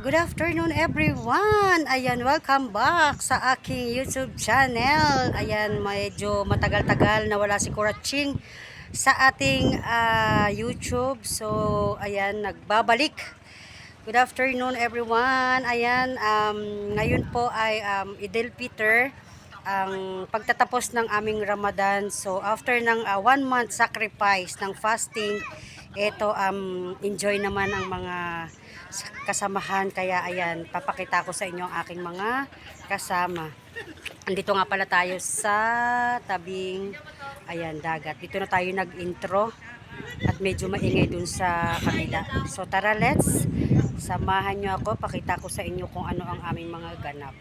Good afternoon everyone. Ayan, welcome back sa aking YouTube channel. Ayan, medyo matagal-tagal na wala si Kuraching sa ating YouTube. So, ayan, nagbabalik. Good afternoon everyone. Ayan, ngayon po ay Idil Fitr, ang pagtatapos ng aming Ramadan. So, after ng 1 month sacrifice ng fasting, ito enjoy naman ang mga kasamahan, kaya ayan, papakita ko sa inyo ang aking mga kasama. Andito nga pala tayo sa tabing dagat. Dito na tayo nag-intro at medyo maingay dun sa kabila. So tara, let's samahan nyo ako, pakita ko sa inyo kung ano ang aming mga ganap.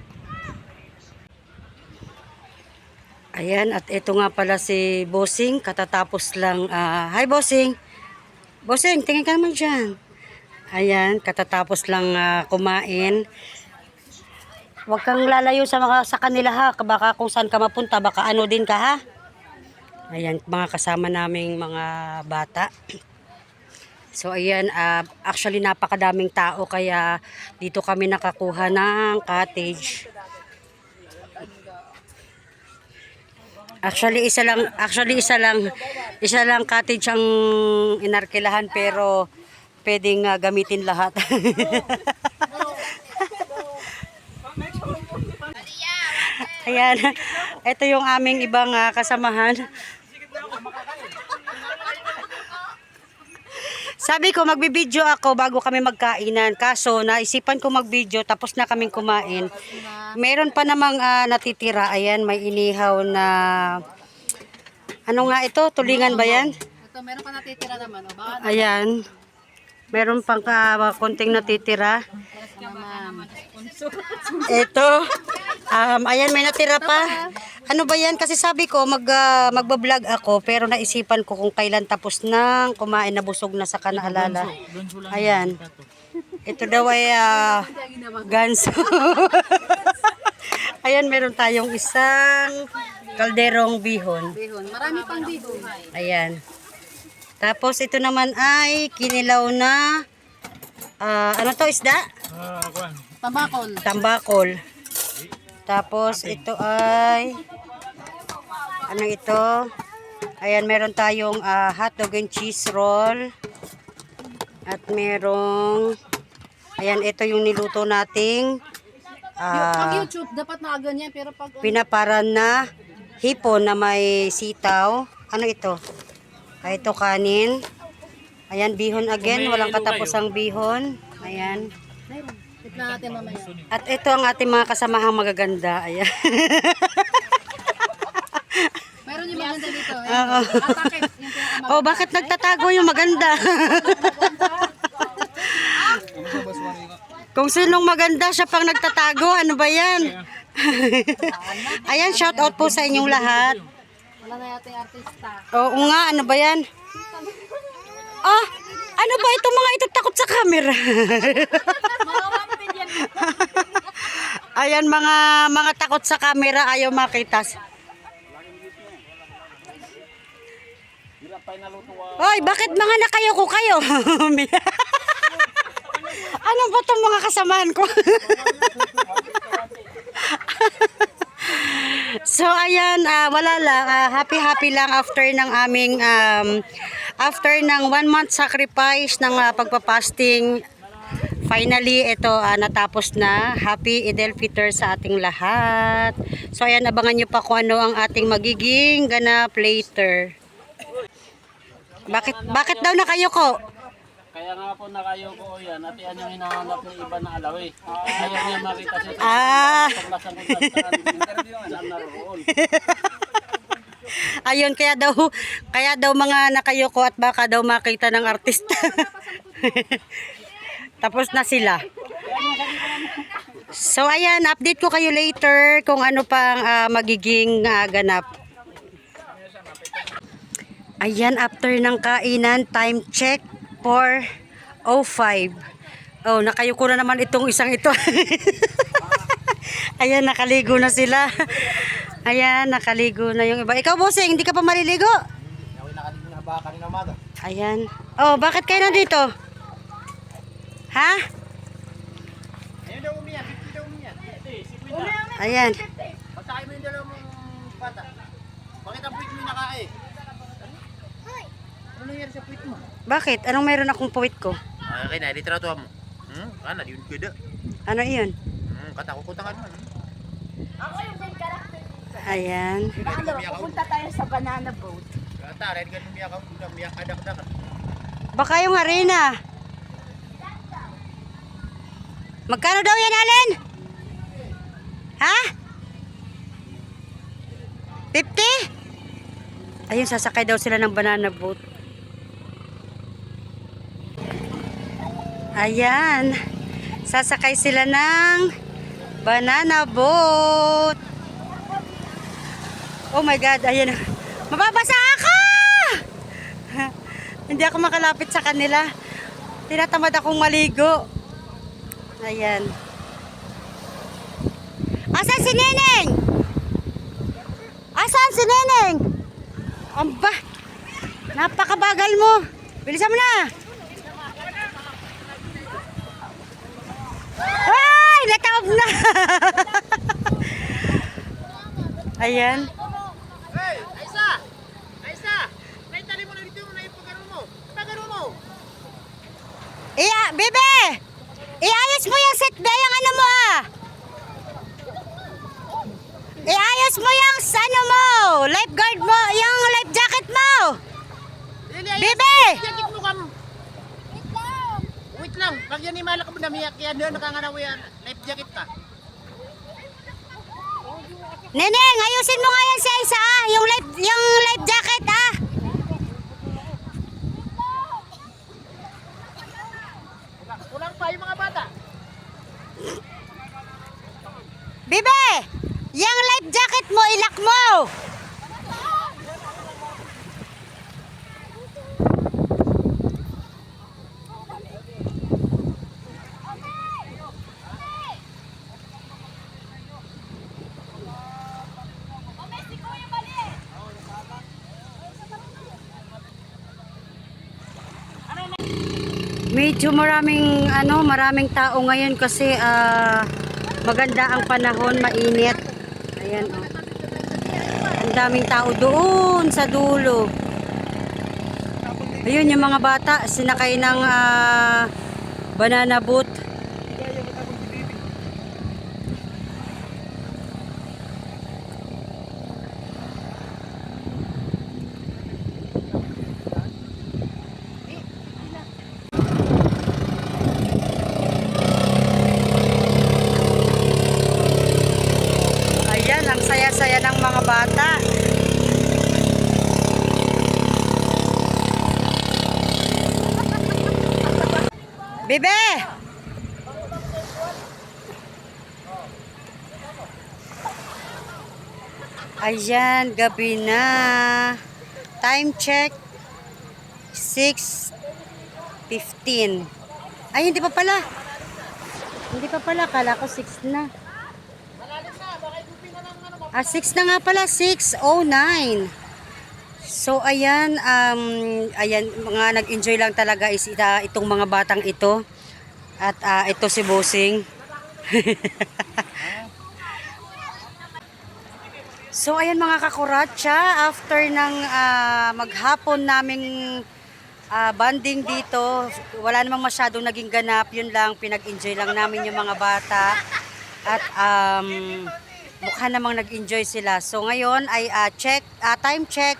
Ayan, at ito nga pala si Bossing, katatapos lang. Hi Bossing! Bossing, tingin ka naman dyan. Ayan, katatapos lang kumain. Huwag kang lalayo sa kanila ha. Baka kung saan ka mapunta, baka ano din ka ha. Ayan, mga kasama naming mga bata. So ayan, actually napakadaming tao kaya dito kami nakakuha ng cottage. Actually isa lang cottage ang inarkilahan, pero pwedeng gamitin lahat. Ayan, ito yung aming ibang kasamahan. Sabi ko magbibideo ako bago kami magkainan, kaso naisipan ko magbideo tapos na kaming kumain. Meron pa namang natitira. Ayan, may inihaw na ano nga ito, tulingan ba yan? Ito, meron pa natitira naman. Ayan, meron pang konting natitira. Ito, ayan, may natira pa. Ano ba yan? Kasi sabi ko magbablog ako, pero naisipan ko kung kailan tapos nang kumain, na busog na sa kanaalala. Ayan, ito daw ay ganso. Ayan, meron tayong isang kalderong bihon. Marami pang bihon. Ayan. Tapos ito naman ay kinilaw na ano to, isda? Tambakol. Tambakol. Tapos ito ay ano ito? Ayan, meron tayong hotdog and cheese roll. At merong ayan, ito yung niluto nating Pag YouTube, dapat nakaganyan. Pero pag pinaparan na hipon na may sitaw. Ano ito? Ito kanin. Ayan, bihon again. Walang katapusang bihon. Ayan. meron. Tignan natin mamaya. At ito ang ating mga kasamahang magaganda. Ayan. Meron yung maganda dito. Oo. Atakit. Yung pinakamaganda. Oh, bakit nagtatago yung maganda? Kung sinong maganda, siya pang nagtatago. Ano ba yan? Ayan, shout out po sa inyong lahat. Wala na yata yung artista. Oo nga, ano ba yan? Ano ba itong mga ito takot sa camera? Ayan, mga takot sa camera, ayaw makita. Hoy, bakit mga nakayo ko kayo? Ano ba itong mga kasamahan ko? So ayan, wala lang, happy lang after ng aming after ng 1 month sacrifice ng pagpapasting. Finally ito natapos na. Happy Idil Fitr sa ating lahat. So ayan, abangan nyo pa kung ano ang ating magiging ganap later. Bakit daw nakayuko? Kaya nga po nakayoko yan at yan yung hinahanap ng iba na alawi. Ayaw niya makita siya sa saan naroon. Ayun, kaya daw mga nakayoko at baka daw makita ng artista. Tapos na sila. So ayan, update ko kayo later kung ano pang magiging ganap. Ayan, after ng kainan, time check 4:05. Oh, nakayuko na naman itong isang ito. Ayan, nakaligo na sila. Ayan, nakaligo na yung iba. Ikaw, Bossing, hindi ka pa maliligo? Ayan. Oh, bakit kayo nandito? Ha? Ayun daw umiyak, 50 daw umiyak. Ayan. Pagkakain mo yung dalawang bata. Bakit ang puwit mo yung nakae? Ano nangyari sa puwit mo? Bakit? Anong meron akong puwit ko? Okay na, litrato mo. Kana, di yun gada. Ano iyon? Katakukutan ka naman. Ayan. Pupunta tayo sa banana boat. Kata, rin ka lumiyak ako. Lumiyak ka dakdak. Baka yung arena. Magkano daw yan, Allen? Ha? 50? Ayun, sasakay daw sila ng banana boat. Ayan. Sasakay sila ng banana boat. Oh my God, ayan. Mababasa ako! Hindi ako makalapit sa kanila. Tinatamad akong maligo. Ayan. Asan si Neneng? Asan si Neneng? Amba, napakabagal mo. Bilisan mo na. Ay, nataob na. Ayan. Hey, Aisa! Aisa! Naitali mo na dito mo na ipagano mo. Ipagano mo! Iya, bebe! Iayos mo yung set ba yung ano mo ah. Iayos mo yung ano mo, lifeguard mo, yung life jacket mo. Bebe! Jacket mo kam. Wait lang. Pag yan imalak mo na miyak yan doon nakangaraw yan. Life jacket ka. Neneng, ayusin mo nga yan si Aisa ah, yung life jacket ah. Kulang pa yung mga bata. Bebe! Yung life jacket mo, ilak mo. Medyo maraming tao ngayon kasi maganda ang panahon, mainit. Ayan oh. Ang daming tao doon sa dulo. Ayun yung mga bata sinakay ng banana boat. Ayan, ang saya-saya ng mga bata. Bebe! Ayan, gabi na. Time check 6:15. Ay, hindi pa pala. Hindi pa pala, kala ko 6 na. 6 na nga pala, 6:09. So ayan, mga nag-enjoy lang talaga is itong mga batang ito. At ito si Bossing. So ayan mga kakuratsa, after ng maghapon naming banding dito, wala namang masyadong naging ganap, yun lang, pinag-enjoy lang namin yung mga bata. At mukha namang nag-enjoy sila. So ngayon ay time check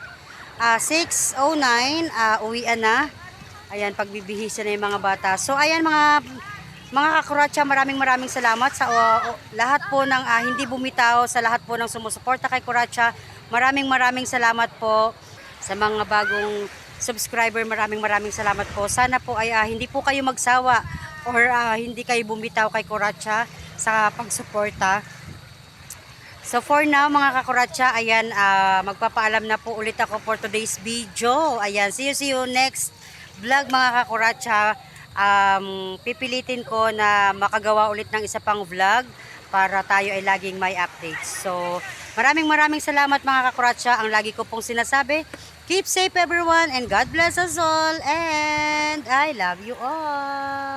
6:09, uwian na. Ayan, pagbibihisa na yung mga bata. So ayan mga kakuratsa, maraming salamat sa lahat po ng hindi bumitaw, sa lahat po ng sumusuporta kay Kuratsa. Maraming salamat po sa mga bagong subscriber. Maraming salamat po. Sana po ay hindi po kayo magsawa or hindi kayo bumitaw kay Kuratsa sa pagsuporta. So for now mga kakuratsa, ayan, magpapaalam na po ulit ako for today's video. Ayan, see you next vlog mga kakuratsa. Pipilitin ko na makagawa ulit ng isa pang vlog para tayo ay laging may updates. So maraming salamat mga kakuratsa. Ang lagi ko pong sinasabi, keep safe everyone and God bless us all and I love you all.